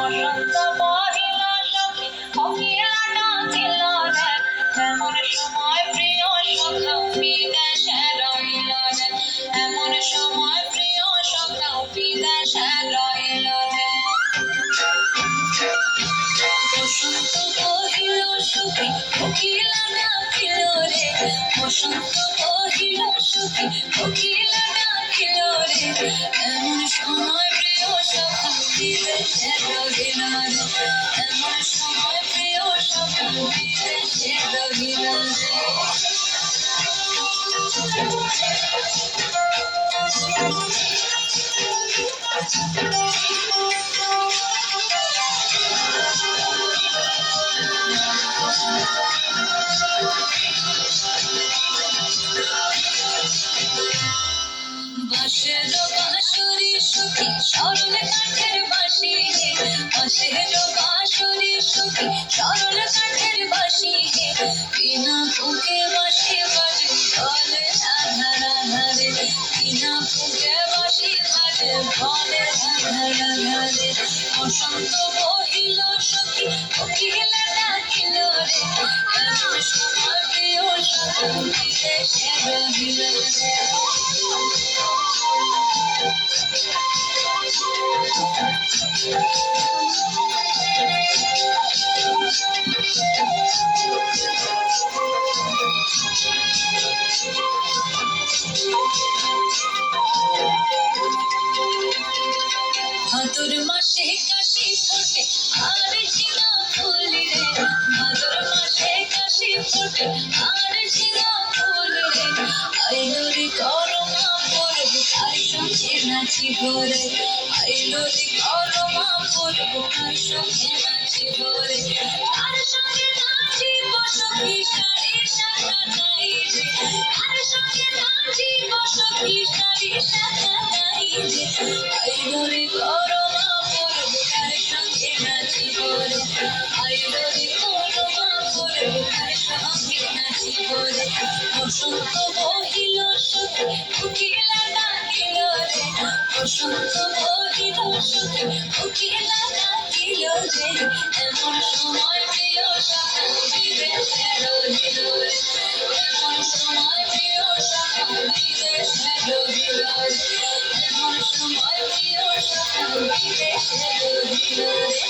বসন্ত পহিল সখী কোকিলা ডাকিল রে এমন সময় প্রিয় সখা বিদেশে রহিল রে এমন সময় প্রিয় সখা বিদেশে রহিল রে বসন্ত পহিল সখী কোকিলা ডাকিল রে বসন্ত পহিল সখী কোকিলা ডাকিল রে এমন সময় প্রিয় সখা বিদেশে রহিল রে এমন সময় প্রিয় সখা বিদেশে রহিল রে বাঁশের বাঁশরি সখী সরল কাঠের বাঁশি বাঁশের বাঁশরি সখী সরল কাঠের বাঁশি বিনা ফুঁকে বাঁশি বাজে বলে রাধা রাধা রে বিনা ফুঁকে বাঁশি বাজে বলে রাধা রাধা রে বসন্ত বহিল সখী কোকিলা ডাকিল রে এমন সময় প্রিয় সখী বিদেশে রহিল রে ভাদর মাসে কাশি ফোটে আর ঝিঙা ফুল রে ভাদর মাসে কাশি ফোটে আর ঝিঙা ফুল রে আইলো রে করমা পরব তার সঙ্গে নাচিব রে আইলো রে করমা পরব তার সঙ্গে নাচিব রে তার সঙ্গে নাচিব সখী সারি সাকাতাই রে তার সঙ্গে নাচিব সখী সারি সাকাতাই রে আইলো রে করমা পরব তার সঙ্গে নাচিব রে আইলো রে করমা পরব তার সঙ্গে নাচিব রে বসন্ত বহিল সখী কোকিলা ডাকিল রে বসন্ত বহিল সখী কোকিলা ডাকিল রে এমন সময় প্রিয় সখা বিদেশে রহিল রে এমন সময় প্রিয় সখা বিদেশে রহিল রে এমন সময় প্রিয় সখা বিদেশে রহিল রে